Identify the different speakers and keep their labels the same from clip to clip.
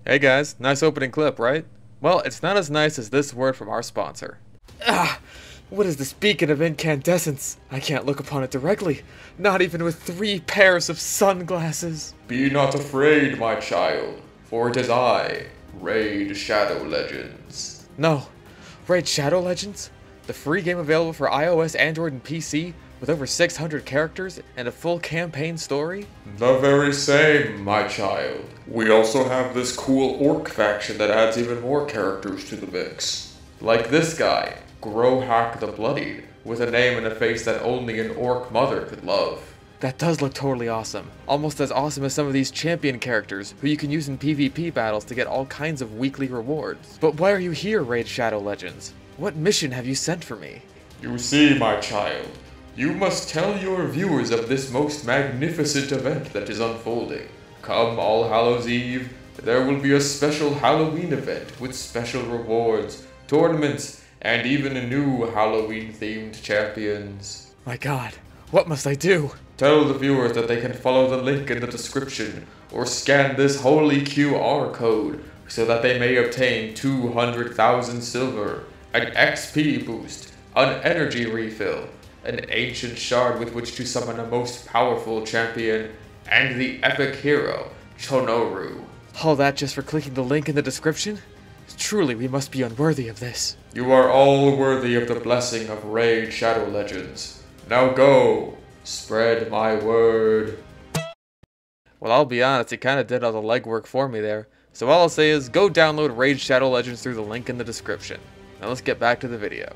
Speaker 1: Hey guys, nice opening clip, right? Well, it's not as nice as this word from our sponsor. Ah! What is this beacon of incandescence? I can't look upon it directly, not even with 3 pairs of sunglasses.
Speaker 2: Be not afraid, my child, for it is I, Raid Shadow Legends.
Speaker 1: No. Raid Shadow Legends? The free game available for iOS, Android, and PC, with over 600 characters and a full campaign story?
Speaker 2: The very same, my child. We also have this cool orc faction that adds even more characters to the mix. Like this guy, Growhack the Bloodied, with a name and a face that only an orc mother could love.
Speaker 1: That does look totally awesome. Almost as awesome as some of these champion characters, who you can use in PvP battles to get all kinds of weekly rewards. But why are you here, Raid Shadow Legends? What mission have you sent for me?
Speaker 2: You see, my child, you must tell your viewers of this most magnificent event that is unfolding. Come All Hallows Eve, there will be a special Halloween event with special rewards, tournaments, and even a new Halloween-themed champions.
Speaker 1: My god, what must I do?
Speaker 2: Tell the viewers that they can follow the link in the description, or scan this holy QR code, so that they may obtain 200,000 silver, an XP boost, an energy refill, an ancient shard with which to summon a most powerful champion, and the epic hero, Chonoru.
Speaker 1: All that just for clicking the link in the description? Truly, we must be unworthy of this.
Speaker 2: You are all worthy of the blessing of Raid Shadow Legends. Now go, spread my word.
Speaker 1: Well, I'll be honest, it kinda did all the legwork for me there. So all I'll say is, go download Raid Shadow Legends through the link in the description. Now let's get back to the video.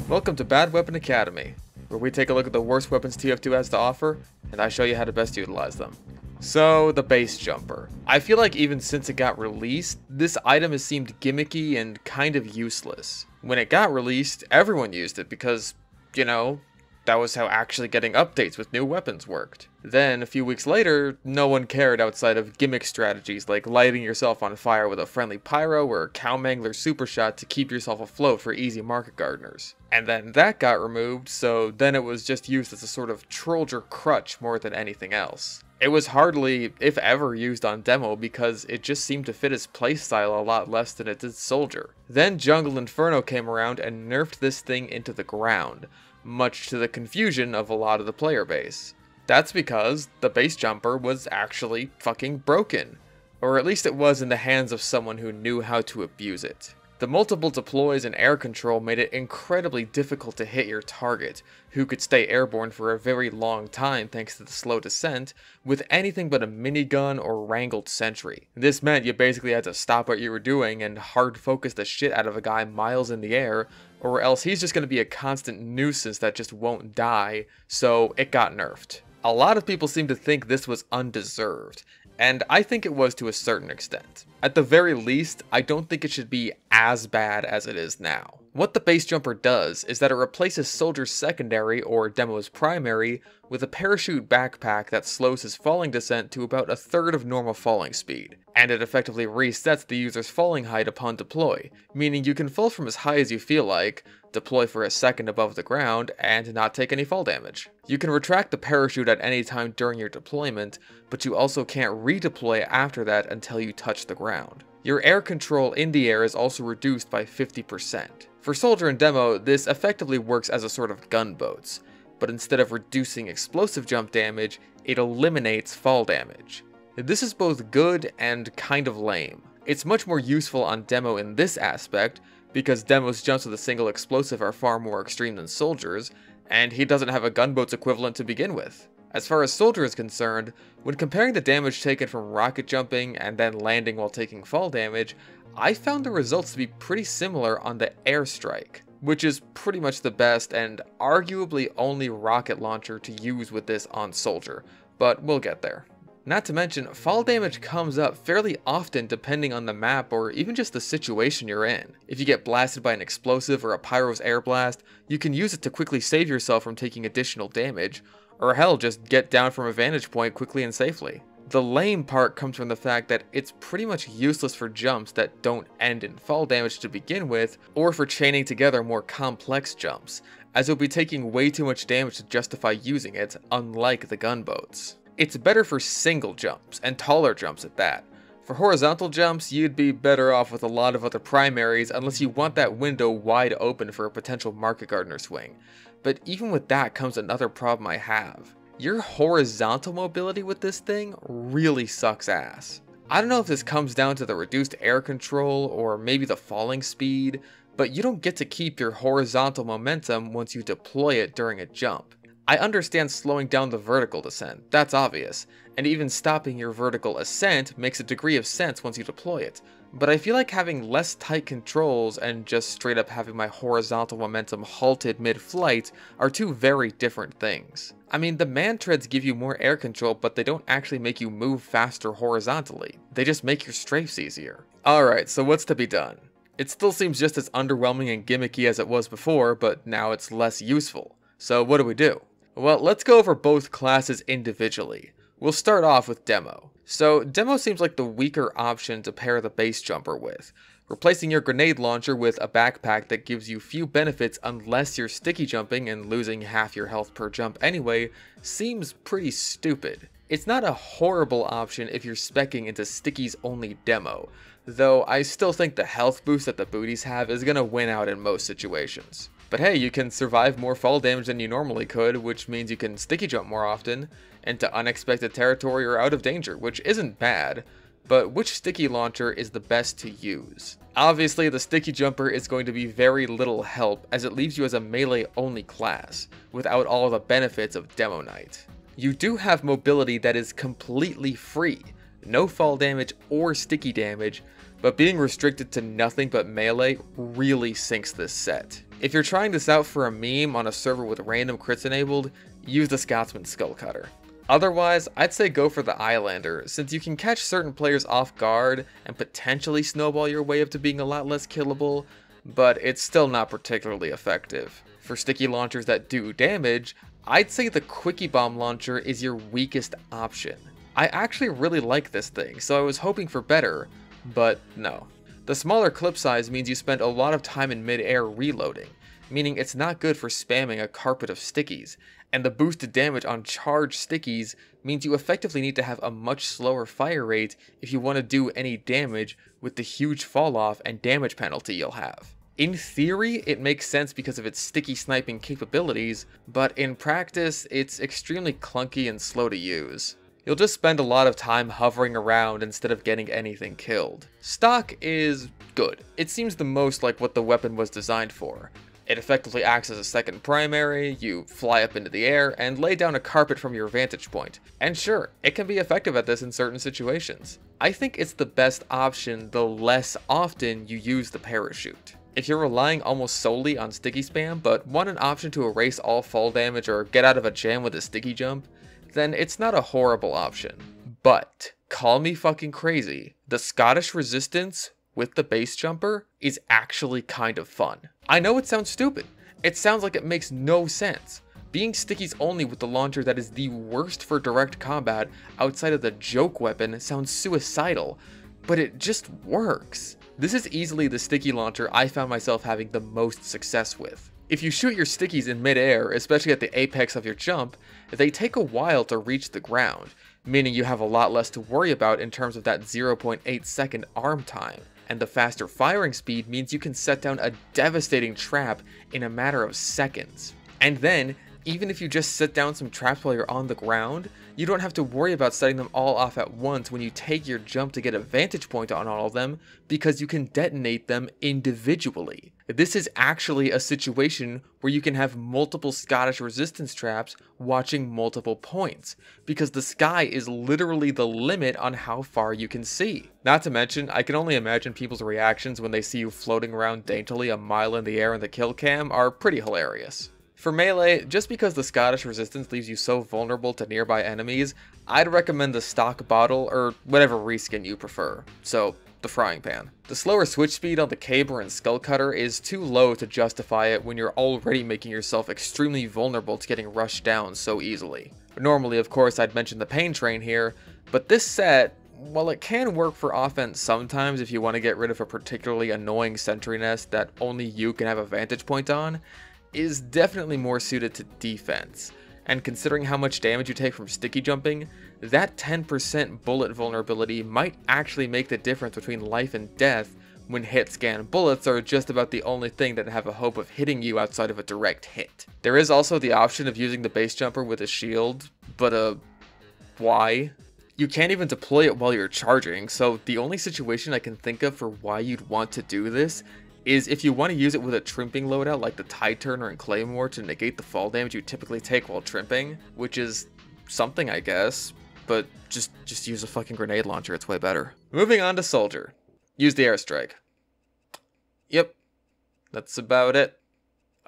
Speaker 1: Welcome to Bad Weapon Academy, where we take a look at the worst weapons TF2 has to offer, and I show you how to best utilize them. So, the base jumper. I feel like even since it got released, this item has seemed gimmicky and kind of useless. When it got released, everyone used it because, you know, that was how actually getting updates with new weapons worked. Then, a few weeks later, no one cared outside of gimmick strategies like lighting yourself on fire with a friendly pyro or cowmangler super shot to keep yourself afloat for easy market gardeners. And then that got removed, so then it was just used as a sort of trollger crutch more than anything else. It was hardly, if ever, used on demo because it just seemed to fit his playstyle a lot less than it did Soldier. Then Jungle Inferno came around and nerfed this thing into the ground, much to the confusion of a lot of the player base. That's because the base jumper was actually fucking broken. Or at least it was in the hands of someone who knew how to abuse it. The multiple deploys and air control made it incredibly difficult to hit your target, who could stay airborne for a very long time thanks to the slow descent, with anything but a minigun or wrangled sentry. This meant you basically had to stop what you were doing and hard focus the shit out of a guy miles in the air, or else he's just going to be a constant nuisance that just won't die, so it got nerfed. A lot of people seem to think this was undeserved, and I think it was to a certain extent. At the very least, I don't think it should be as bad as it is now. What the base jumper does is that it replaces Soldier's secondary, or Demo's primary, with a parachute backpack that slows his falling descent to about 1/3 of normal falling speed. And it effectively resets the user's falling height upon deploy, meaning you can fall from as high as you feel like, deploy for a second above the ground, and not take any fall damage. You can retract the parachute at any time during your deployment, but you also can't redeploy after that until you touch the ground. Your air control in the air is also reduced by 50%. For Soldier and Demo, this effectively works as a sort of gunboats, but instead of reducing explosive jump damage, it eliminates fall damage. This is both good and kind of lame. It's much more useful on Demo in this aspect, because Demo's jumps with a single explosive are far more extreme than Soldier's, and he doesn't have a gunboat's equivalent to begin with. As far as Soldier is concerned, when comparing the damage taken from rocket jumping and then landing while taking fall damage, I found the results to be pretty similar on the airstrike, which is pretty much the best and arguably only rocket launcher to use with this on Soldier, but we'll get there. Not to mention, fall damage comes up fairly often depending on the map or even just the situation you're in. If you get blasted by an explosive or a pyro's air blast, you can use it to quickly save yourself from taking additional damage, or hell, just get down from a vantage point quickly and safely. The lame part comes from the fact that it's pretty much useless for jumps that don't end in fall damage to begin with, or for chaining together more complex jumps, as it'll be taking way too much damage to justify using it, unlike the gunboats. It's better for single jumps, and taller jumps at that. For horizontal jumps, you'd be better off with a lot of other primaries unless you want that window wide open for a potential market gardener swing. But even with that comes another problem I have. Your horizontal mobility with this thing really sucks ass. I don't know if this comes down to the reduced air control or maybe the falling speed, but you don't get to keep your horizontal momentum once you deploy it during a jump. I understand slowing down the vertical descent, that's obvious, and even stopping your vertical ascent makes a degree of sense once you deploy it, but I feel like having less tight controls and just straight up having my horizontal momentum halted mid-flight are two very different things. I mean, the man treads give you more air control, but they don't actually make you move faster horizontally, they just make your strafes easier. Alright, so what's to be done? It still seems just as underwhelming and gimmicky as it was before, but now it's less useful. So what do? Well, let's go over both classes individually. We'll start off with Demo. So, Demo seems like the weaker option to pair the base jumper with. Replacing your grenade launcher with a backpack that gives you few benefits unless you're sticky jumping and losing half your health per jump anyway seems pretty stupid. It's not a horrible option if you're speccing into stickies only Demo, though I still think the health boost that the booties have is gonna win out in most situations. But hey, you can survive more fall damage than you normally could, which means you can sticky jump more often, into unexpected territory or out of danger, which isn't bad, but which sticky launcher is the best to use? Obviously, the sticky jumper is going to be very little help as it leaves you as a melee only class, without all the benefits of Demo Knight. You do have mobility that is completely free, no fall damage or sticky damage, but being restricted to nothing but melee really sinks this set. If you're trying this out for a meme on a server with random crits enabled, use the Scotsman Skull Cutter. Otherwise, I'd say go for the Islander, since you can catch certain players off guard and potentially snowball your way up to being a lot less killable, but it's still not particularly effective. For sticky launchers that do damage, I'd say the Quickiebomb Launcher is your weakest option. I actually really like this thing, so I was hoping for better, but no. The smaller clip size means you spend a lot of time in mid-air reloading, meaning it's not good for spamming a carpet of stickies, and the boosted damage on charged stickies means you effectively need to have a much slower fire rate if you want to do any damage with the huge fall off and damage penalty you'll have. In theory, it makes sense because of its sticky sniping capabilities, but in practice, it's extremely clunky and slow to use. You'll just spend a lot of time hovering around instead of getting anything killed. Stock is good. It seems the most like what the weapon was designed for. It effectively acts as a second primary, you fly up into the air, and lay down a carpet from your vantage point. And sure, it can be effective at this in certain situations. I think it's the best option the less often you use the parachute. If you're relying almost solely on sticky spam, but want an option to erase all fall damage or get out of a jam with a sticky jump, then it's not a horrible option. But, call me fucking crazy, the Scottish resistance with the base jumper is actually kind of fun. I know it sounds stupid. It sounds like it makes no sense. Being stickies only with the launcher that is the worst for direct combat outside of the joke weapon sounds suicidal, but it just works. This is easily the sticky launcher I found myself having the most success with. If you shoot your stickies in mid-air, especially at the apex of your jump, they take a while to reach the ground, meaning you have a lot less to worry about in terms of that 0.8 second arm time. And the faster firing speed means you can set down a devastating trap in a matter of seconds. And then, even if you just set down some traps while you're on the ground, you don't have to worry about setting them all off at once when you take your jump to get a vantage point on all of them, because you can detonate them individually. This is actually a situation where you can have multiple Scottish resistance traps watching multiple points, because the sky is literally the limit on how far you can see. Not to mention, I can only imagine people's reactions when they see you floating around daintily a mile in the air in the kill cam are pretty hilarious. For melee, just because the Scottish resistance leaves you so vulnerable to nearby enemies, I'd recommend the stock bottle or whatever reskin you prefer. So, the frying pan. The slower switch speed on the Caber and Skull Cutter is too low to justify it when you're already making yourself extremely vulnerable to getting rushed down so easily. Normally, of course, I'd mention the Pain Train here, but this set, while it can work for offense sometimes if you want to get rid of a particularly annoying sentry nest that only you can have a vantage point on, is definitely more suited to defense, and considering how much damage you take from sticky jumping, that 10% bullet vulnerability might actually make the difference between life and death when hit scan bullets are just about the only thing that have a hope of hitting you outside of a direct hit. There is also the option of using the base jumper with a shield, but why? You can't even deploy it while you're charging, so the only situation I can think of for why you'd want to do this is if you want to use it with a trimping loadout like the Tide Turner and Claymore to negate the fall damage you typically take while trimping, which is something I guess, but just use a fucking grenade launcher, it's way better. Moving on to Soldier. Use the airstrike. Yep, that's about it.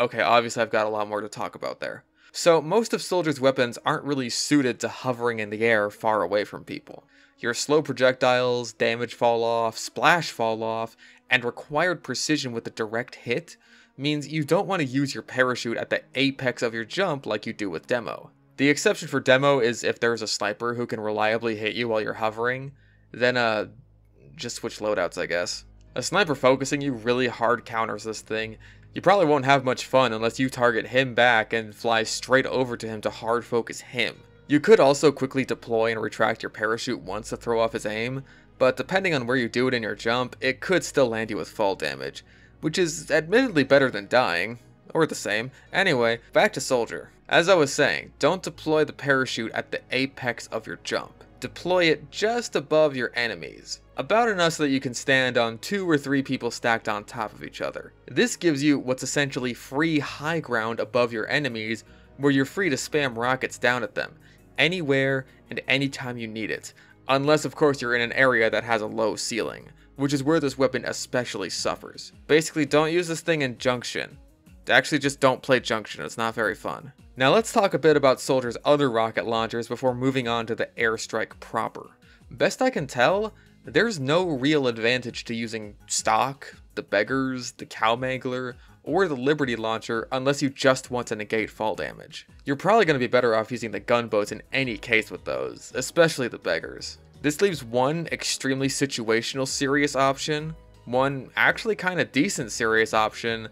Speaker 1: Okay, obviously I've got a lot more to talk about there. So most of Soldier's weapons aren't really suited to hovering in the air far away from people. Your slow projectiles, damage fall off, splash fall off, and required precision with a direct hit means you don't want to use your parachute at the apex of your jump like you do with Demo. The exception for Demo is if there's a sniper who can reliably hit you while you're hovering, then just switch loadouts I guess. A sniper focusing you really hard counters this thing. You probably won't have much fun unless you target him back and fly straight over to him to hard focus him. You could also quickly deploy and retract your parachute once to throw off his aim, but depending on where you do it in your jump, it could still land you with fall damage, which is admittedly better than dying, or the same. Anyway, back to Soldier. As I was saying, don't deploy the parachute at the apex of your jump. Deploy it just above your enemies, about enough so that you can stand on 2 or 3 people stacked on top of each other. This gives you what's essentially free high ground above your enemies, where you're free to spam rockets down at them, anywhere and anytime you need it. Unless of course you're in an area that has a low ceiling, which is where this weapon especially suffers. Basically, don't use this thing in Junction. Actually, just don't play Junction, it's not very fun. Now let's talk a bit about Soldier's other rocket launchers before moving on to the airstrike proper. Best I can tell, there's no real advantage to using stock, the Beggars, the Cowmangler, or the Liberty launcher unless you just want to negate fall damage. You're probably going to be better off using the gunboats in any case with those, especially the Beggars. This leaves one extremely situational serious option, one actually kind of decent serious option,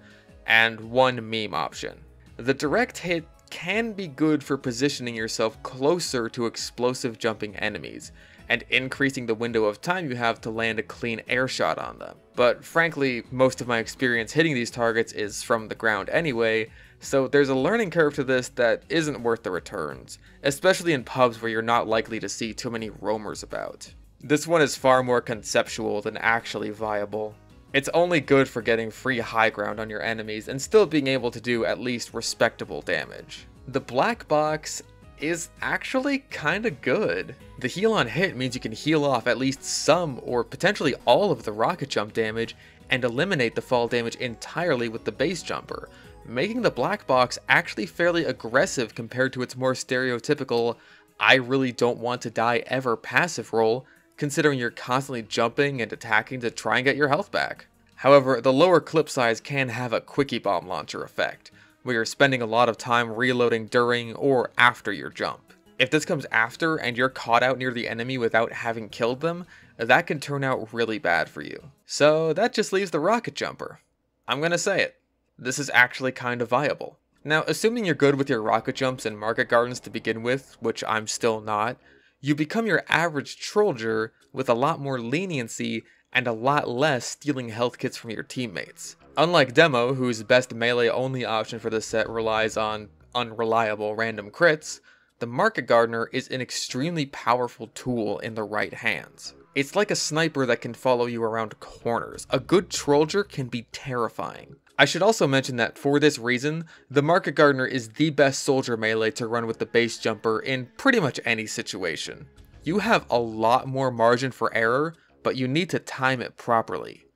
Speaker 1: and one meme option. The direct hit can be good for positioning yourself closer to explosive jumping enemies, and increasing the window of time you have to land a clean air shot on them. But frankly, most of my experience hitting these targets is from the ground anyway, so there's a learning curve to this that isn't worth the returns, especially in pubs where you're not likely to see too many roamers about. This one is far more conceptual than actually viable. It's only good for getting free high ground on your enemies and still being able to do at least respectable damage. The black box is actually kinda good. The heal on hit means you can heal off at least some or potentially all of the rocket jump damage and eliminate the fall damage entirely with the base jumper, making the black box actually fairly aggressive compared to its more stereotypical I really don't want to die ever passive role, considering you're constantly jumping and attacking to try and get your health back. However, the lower clip size can have a Quickiebomb Launcher effect, where you're spending a lot of time reloading during or after your jump. If this comes after and you're caught out near the enemy without having killed them, that can turn out really bad for you. So that just leaves the rocket jumper. I'm gonna say it. This is actually kind of viable. Now, assuming you're good with your rocket jumps and market gardens to begin with, which I'm still not, you become your average Trollger with a lot more leniency and a lot less stealing health kits from your teammates. Unlike Demo, whose best melee only option for this set relies on unreliable random crits, the Market Gardener is an extremely powerful tool in the right hands. It's like a sniper that can follow you around corners. A good Trollger can be terrifying. I should also mention that for this reason, the Market Gardener is the best soldier melee to run with the base jumper in pretty much any situation. You have a lot more margin for error, but you need to time it properly.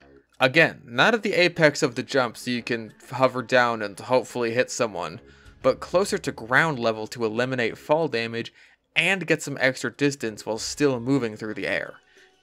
Speaker 1: Again, not at the apex of the jump so you can hover down and hopefully hit someone, but closer to ground level to eliminate fall damage and get some extra distance while still moving through the air.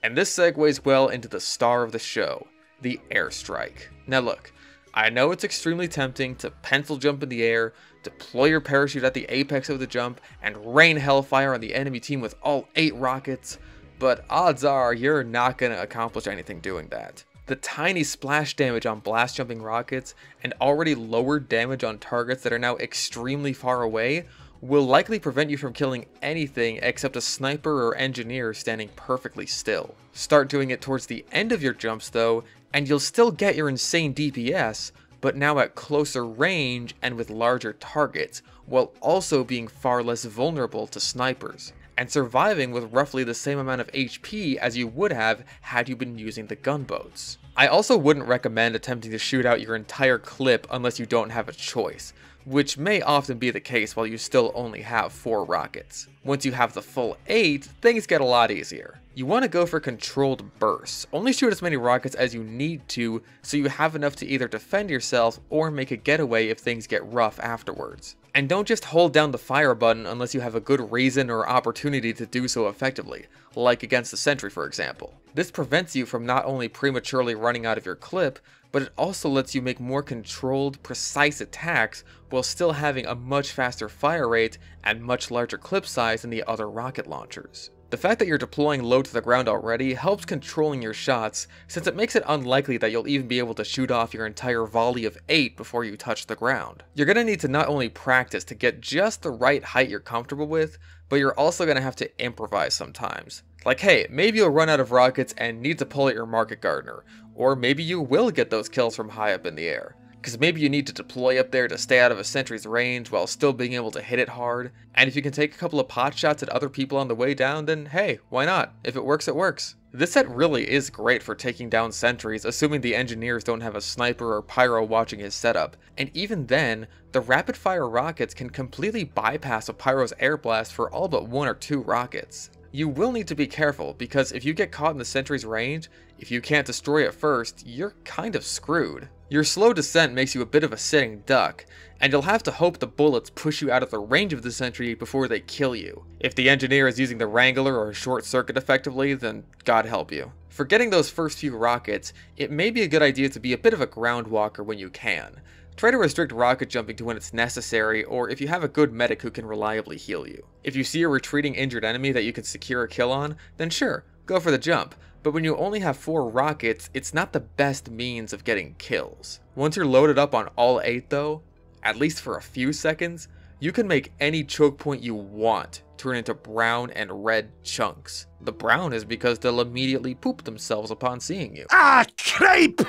Speaker 1: And this segues well into the star of the show, the airstrike. Now look, I know it's extremely tempting to pencil jump in the air, deploy your parachute at the apex of the jump, and rain hellfire on the enemy team with all 8 rockets, but odds are you're not going to accomplish anything doing that. The tiny splash damage on blast jumping rockets and already lowered damage on targets that are now extremely far away will likely prevent you from killing anything except a sniper or engineer standing perfectly still. Start doing it towards the end of your jumps though, and you'll still get your insane DPS, but now at closer range and with larger targets, while also being far less vulnerable to snipers, and surviving with roughly the same amount of HP as you would have had you been using the gunboats. I also wouldn't recommend attempting to shoot out your entire clip unless you don't have a choice, which may often be the case while you still only have 4 rockets. Once you have the full 8, things get a lot easier. You want to go for controlled bursts. Only shoot as many rockets as you need to, so you have enough to either defend yourself or make a getaway if things get rough afterwards. And don't just hold down the fire button unless you have a good reason or opportunity to do so effectively, like against the sentry for example. This prevents you from not only prematurely running out of your clip, but it also lets you make more controlled, precise attacks while still having a much faster fire rate and much larger clip size than the other rocket launchers. The fact that you're deploying low to the ground already helps controlling your shots, since it makes it unlikely that you'll even be able to shoot off your entire volley of 8 before you touch the ground. You're going to need to not only practice to get just the right height you're comfortable with, but you're also going to have to improvise sometimes. Like hey, maybe you'll run out of rockets and need to pull at your market gardener, or maybe you will get those kills from high up in the air. Because maybe you need to deploy up there to stay out of a sentry's range while still being able to hit it hard, and if you can take a couple of pot shots at other people on the way down, then hey, why not? If it works, it works. This set really is great for taking down sentries, assuming the engineers don't have a sniper or pyro watching his setup, and even then, the rapid fire rockets can completely bypass a pyro's air blast for all but 1 or 2 rockets. You will need to be careful, because if you get caught in the sentry's range, if you can't destroy it first, you're kind of screwed. Your slow descent makes you a bit of a sitting duck, and you'll have to hope the bullets push you out of the range of the sentry before they kill you. If the engineer is using the Wrangler or short circuit effectively, then God help you. For getting those first few rockets, it may be a good idea to be a bit of a ground walker when you can. Try to restrict rocket jumping to when it's necessary, or if you have a good medic who can reliably heal you. If you see a retreating injured enemy that you can secure a kill on, then sure, go for the jump. But when you only have 4 rockets, it's not the best means of getting kills. Once you're loaded up on all 8 though, at least for a few seconds, you can make any choke point you want turn into brown and red chunks. The brown is because they'll immediately poop themselves upon seeing you.
Speaker 3: Ah, creep!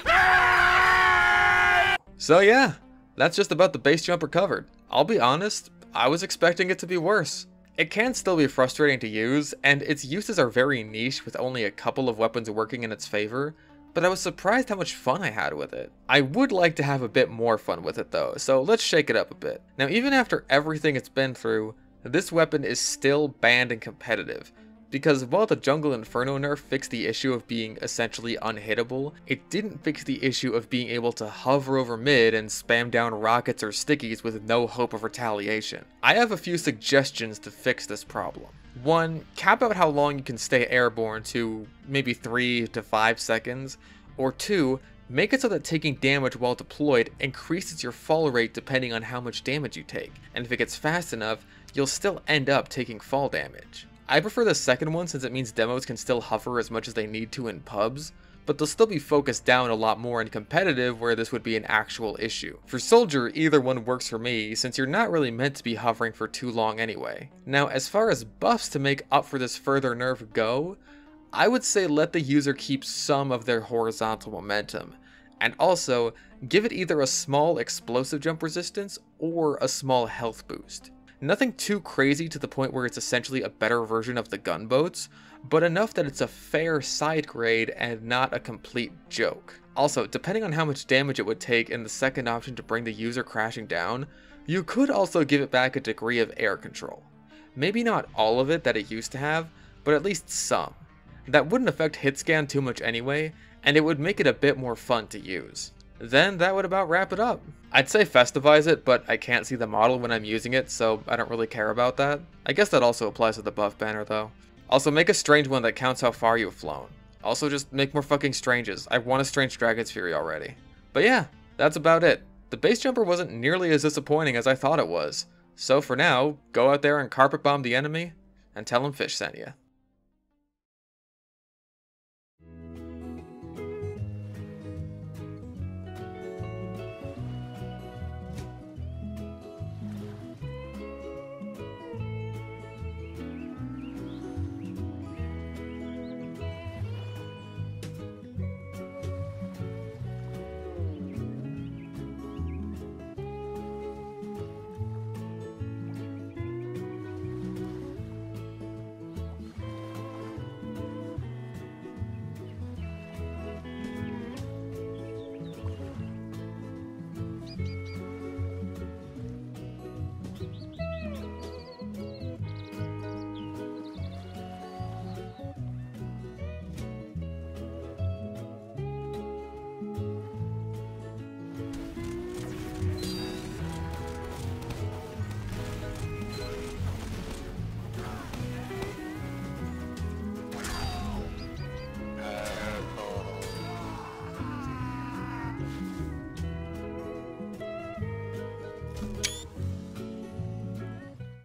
Speaker 1: So yeah, that's just about the base jumper covered. I'll be honest, I was expecting it to be worse. It can still be frustrating to use, and its uses are very niche with only a couple of weapons working in its favor, but I was surprised how much fun I had with it. I would like to have a bit more fun with it though, so let's shake it up a bit. Now even after everything it's been through, this weapon is still banned and competitive, because while the Jungle Inferno nerf fixed the issue of being essentially unhittable, it didn't fix the issue of being able to hover over mid and spam down rockets or stickies with no hope of retaliation. I have a few suggestions to fix this problem. 1. Cap out how long you can stay airborne to maybe 3 to 5 seconds, or 2. Make it so that taking damage while deployed increases your fall rate depending on how much damage you take, and if it gets fast enough, you'll still end up taking fall damage. I prefer the second one since it means demos can still hover as much as they need to in pubs, but they'll still be focused down a lot more in competitive where this would be an actual issue. For Soldier, either one works for me since you're not really meant to be hovering for too long anyway. Now as far as buffs to make up for this further nerf go, I would say let the user keep some of their horizontal momentum, and also give it either a small explosive jump resistance or a small health boost. Nothing too crazy to the point where it's essentially a better version of the gunboats, but enough that it's a fair side grade and not a complete joke. Also, depending on how much damage it would take in the second option to bring the user crashing down, you could also give it back a degree of air control. Maybe not all of it that it used to have, but at least some. That wouldn't affect hit scan too much anyway, and it would make it a bit more fun to use. Then that would about wrap it up. I'd say festivize it, but I can't see the model when I'm using it, so I don't really care about that. I guess that also applies to the buff banner though. Also make a strange one that counts how far you've flown. Also just make more fucking stranges. I want a strange Dragon's Fury already. But yeah, that's about it. The base jumper wasn't nearly as disappointing as I thought it was. So for now, go out there and carpet bomb the enemy, and tell him Fish sent ya.